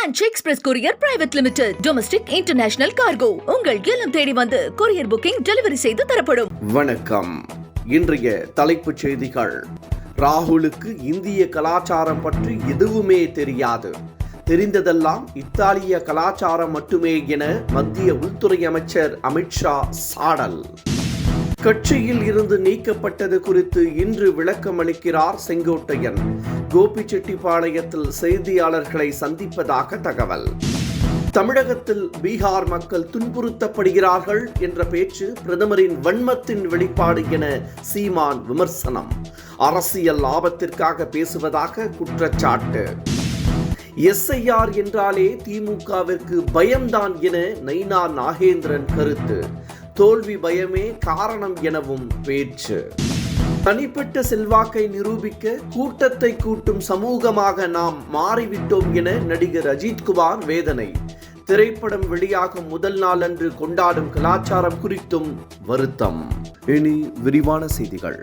Ranch Express Courier Private Limited. Domestic International Cargo. உங்கள் இல்லம் தேடி வந்து கொரியர் புக்கிங் டெலிவரி செய்து தரப்படும். வணக்கம். இன்றைய தலைப்புச் செய்திகள். ராகுலுக்கு இந்திய கலாச்சாரம் பற்றி எதுவுமே தெரியாது. தெரிந்ததெல்லாம் இத்தாலிய கலாச்சாரம் மட்டுமே என மத்திய உள்துறை அமைச்சர் அமித்ஷா சாடல். கட்சியில் இருந்து நீக்கப்பட்டது குறித்து இன்று விளக்கம் அளிக்கிறார் செங்கோட்டையன். கோபிச்செட்டிப்பாளையத்தில் செய்தியாளர்களை சந்திப்பதாக தகவல். தமிழகத்தில் பீகார் மக்கள் துன்புறுத்தப்படுகிறார்கள் என்ற பேச்சு பிரதமரின் வன்மத்தின் வெளிப்பாடு என சீமான் விமர்சனம். அரசியல் லாபத்திற்காக பேசுவதாக குற்றச்சாட்டு. எஸ்ஐஆர் என்றாலே திமுகவிற்கு பயம்தான் என நைனா நாகேந்திரன் கருத்து. தோல்வி பயமே காரணம் எனவும் பேச்சு. தனிப்பட்ட செல்வாக்கை நிரூபிக்க கூட்டத்தை கூட்டும் சமூகமாக நாம் மாறிவிட்டோம் என நடிகர் அஜித்குமார் வேதனை. திரைப்படம் வெளியாகும் முதல் நாள் அன்று கொண்டாடும் கலாச்சாரம் குறித்தும் வருத்தம். இனி விரிவான செய்திகள்.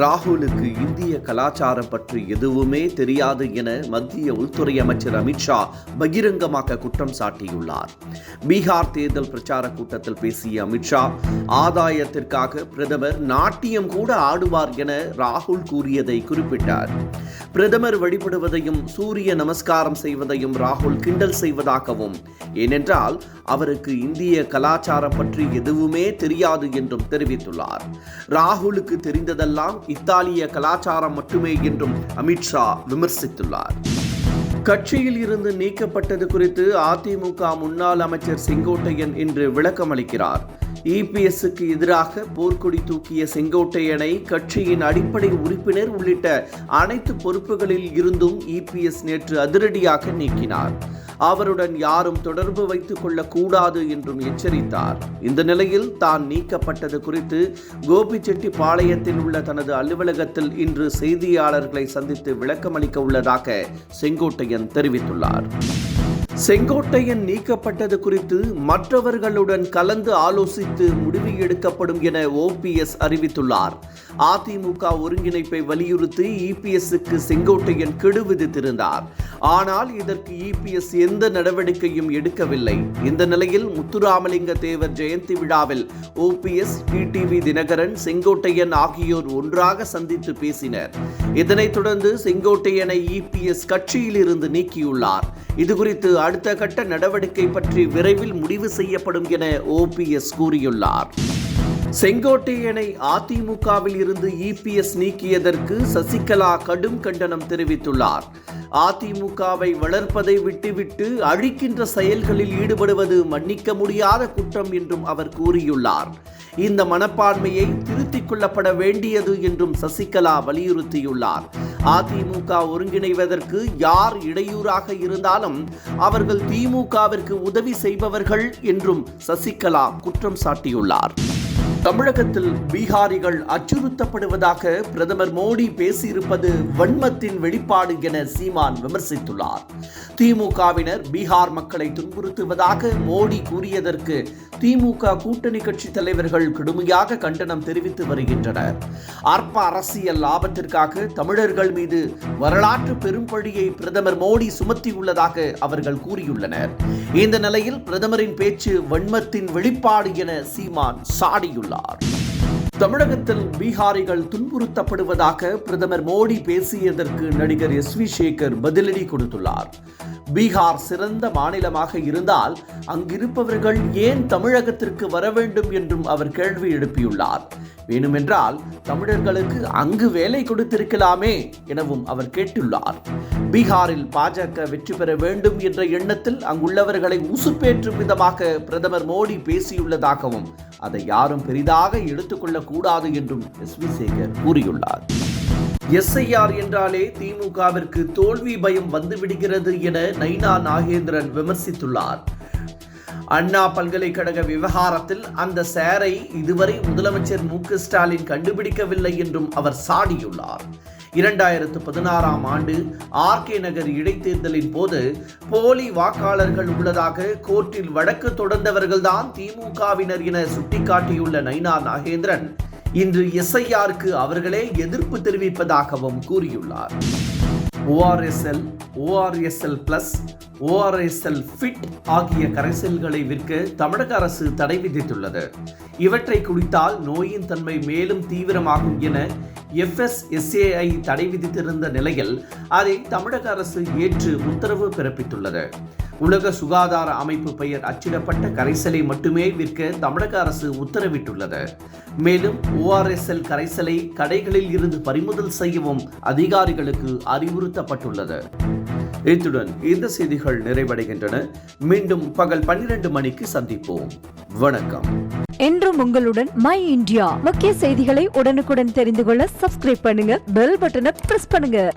ராகுலுக்கு இந்திய கலாச்சாரம் பற்றி எதுவுமே தெரியாது என மத்திய உள்துறை அமைச்சர் அமித்ஷா பகிரங்கமாக குற்றம் சாட்டியுள்ளார். பீகார் தேர்தல் பிரச்சார கூட்டத்தில் பேசிய அமித்ஷா, ஆதாயத்திற்காக பிரதமர் நாட்டியம் கூட ஆடுவார் என ராகுல் கூறியதை குறிப்பிட்டார். பிரதமர் வழிபடுவதையும் சூரிய நமஸ்காரம் செய்வதையும் ராகுல் கிண்டல் செய்வதாகவும், ஏனென்றால் அவருக்கு இந்திய கலாச்சாரம் பற்றி எதுவுமே தெரியாது என்றும் தெரிவித்துள்ளார். ராகுலுக்கு தெரிந்ததெல்லாம் இத்தாலிய கலாச்சாரம் மட்டுமே என்றும் அமித்ஷா விமர்சித்துள்ளார். கட்சியில் இருந்து நீக்கப்பட்டது குறித்து அதிமுக முன்னாள் அமைச்சர் செங்கோட்டையன் இன்று விளக்கம் அளிக்கிறார். இபிஎஸ்க்கு எதிராக போர்க்கொடி தூக்கிய செங்கோட்டையனை கட்சியின் அடிப்படை உறுப்பினர் உள்ளிட்ட அனைத்து பொறுப்புகளில் இருந்தும் இபிஎஸ் நேற்று அதிரடியாக நீக்கினார். அவருடன் யாரும் தொடர்பு வைத்துக் கொள்ளக்கூடாது என்றும் எச்சரித்தார். இந்த நிலையில் தான் நீக்கப்பட்டது குறித்து கோபிச்செட்டிப்பாளையத்தில் உள்ள தனது அலுவலகத்தில் இன்று செய்தியாளர்களை சந்தித்து விளக்கமளிக்க உள்ளதாக செங்கோட்டையன் தெரிவித்துள்ளார். செங்கோட்டையன் நீக்கப்பட்டது குறித்து மற்றவர்களுடன் கலந்து ஆலோசித்து முடிவு எடுக்கப்படும் என ஓபிஎஸ் அறிவித்துள்ளார். அதிமுக ஒருங்கிணைப்பை வலியுறுத்தி இபிஎஸ்க்கு செங்கோட்டையன் கெடு விதித்திருந்தார். ஆனால் இதற்கு இபிஎஸ் எந்த நடவடிக்கையும் எடுக்கவில்லை. இந்த நிலையில் முத்துராமலிங்க தேவர் ஜெயந்தி விழாவில் ஓபிஎஸ், டிடிவி தினகரன், செங்கோட்டையன் ஆகியோர் ஒன்றாக சந்தித்து பேசினர். இதனைத் தொடர்ந்து செங்கோட்டையனை இபிஎஸ் கட்சியில் இருந்து நீக்கியுள்ளார். இதுகுறித்து அடுத்த கட்ட நடவடிக்கை பற்றி விரைவில் முடிவு செய்யப்படும் என ஓபிஎஸ் கூறியுள்ளார். செங்கோட்டையனை அதிமுகவில் இருந்து இபிஎஸ் நீக்கியதற்கு சசிகலா கடும் கண்டனம் தெரிவித்துள்ளார். அதிமுகவை வளர்ப்பதை விட்டுவிட்டு அழிக்கின்ற செயல்களில் ஈடுபடுவது மன்னிக்க முடியாத குற்றம் என்றும் அவர் கூறியுள்ளார். இந்த மனப்பான்மையை திருத்திக் கொள்ளப்பட வேண்டியது என்றும் சசிகலா வலியுறுத்தியுள்ளார். அதிமுக ஒருங்கிணைவதற்கு யார் இடையூறாக இருந்தாலும் அவர்கள் திமுகவிற்கு உதவி செய்பவர்கள் என்றும் சசிகலா குற்றம் சாட்டியுள்ளார். தமிழகத்தில் பீகாரிகள் அச்சுறுத்தப்படுவதாக பிரதமர் மோடி பேசியிருப்பது வன்மத்தின் வெளிப்பாடு என சீமான் விமர்சித்துள்ளார். திமுகவினர் பீகார் மக்களை துன்புறுத்துவதாக மோடி கூறியதற்கு திமுக கூட்டணி கட்சி தலைவர்கள் கடுமையாக கண்டனம் தெரிவித்து வருகின்றனர். அற்ப அரசியல் லாபத்திற்காக தமிழர்கள் மீது வரலாற்று பெரும்பழியை பிரதமர் மோடி சுமத்தியுள்ளதாக அவர்கள் கூறியுள்ளனர். இந்த நிலையில் பிரதமரின் பேச்சு வன்மத்தின் வெளிப்பாடு என சீமான் சாடியுள்ளார். தமிழகத்தில் பீகாரிகள் துன்புறுத்தப்படுவதாக பிரதமர் மோடி பேசியதற்கு நடிகர் எஸ்.வி. சேகர் பதிலடி கொடுத்துள்ளார். பீகார் சிறந்த மாநிலமாக இருந்தால் அங்கிருப்பவர்கள் ஏன் தமிழகத்திற்கு வர வேண்டும் என்றும் அவர் கேள்வி எழுப்பியுள்ளார். வேணுமென்றால் தமிழர்களுக்கு அங்கு வேலை கொடுத்திருக்கலாமே எனவும் அவர் கேட்டுள்ளார். பீகாரில் பாஜக வெற்றி பெற வேண்டும் என்ற எண்ணத்தில் அங்குள்ளவர்களை உசுப்பேற்றும் விதமாக பிரதமர் மோடி பேசியுள்ளதாகவும் அதை யாரும் பெரிதாக எடுத்துக்கொள்ளக் கூடாது என்றும் எஸ்.வி. சேகர் கூறியுள்ளார். எஸ்ஐஆர் என்றாலே திமுகவிற்கு தோல்வி பயம் வந்துவிடுகிறது என நைனா நாகேந்திரன் விமர்சித்துள்ளார். அண்ணா பல்கலைக்கழக விவகாரத்தில் அந்த சேரை இதுவரை முதலமைச்சர் மு.க.ஸ்டாலின் கண்டுபிடிக்கவில்லை என்றும் அவர் சாடியுள்ளார். 2016 ஆண்டு ஆர்கே நகர் இடைத்தேர்தலின் போது போலி வாக்காளர்கள் உள்ளதாக கோர்ட்டில் வழக்கு தொடர்ந்தவர்கள்தான் திமுகவினர் என சுட்டிக்காட்டியுள்ள நைனா நாகேந்திரன் இன்று எஸ்ஐஆருக்கு அவர்களே எதிர்ப்பு தெரிவிப்பதாகவும் கூறியுள்ளார். ORSL, ORSL Plus, ORSL Fit ஆகிய கரைசல்களை விற்க தமிழக அரசு தடை விதித்துள்ளது. இவற்றை குடித்தால் நோயின் தன்மை மேலும் தீவிரமாகும் என FSSAI தடை விதித்திருந்த நிலையில் அதை தமிழக அரசு ஏற்று உத்தரவு பிறப்பித்துள்ளது. உலக சுகாதார அமைப்பு பெயர் அச்சிடப்பட்ட கரைசலை மட்டுமே விற்க தமிழக அரசு உத்தரவிட்டுள்ளது. மேலும் ORSL கரைசலை கடைகளில் இருந்து பறிமுதல் செய்யவும் அதிகாரிகளுக்கு அறிவுறுத்தப்பட்டுள்ளது. இத்துடன் இந்த செய்திகள் நிறைவடைகின்றன. மீண்டும் பகல் 12 மணிக்கு சந்திப்போம். வணக்கம். என்றும் உங்களுடன் மை இந்தியா. முக்கிய செய்திகளை உடனுக்குடன் தெரிந்து கொள்ள சப்ஸ்கிரைப் பண்ணுங்க, பெல் பட்டனை பிரஸ் பண்ணுங்க.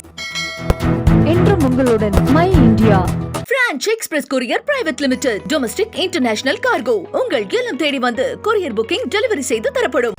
என்றும் உங்களுடன் my India. Branch express courier private limited. Domestic international cargo. உங்கள் இல்லம் தேடி வந்து கொரியர் புக்கிங் டெலிவரி செய்து தரப்படும்.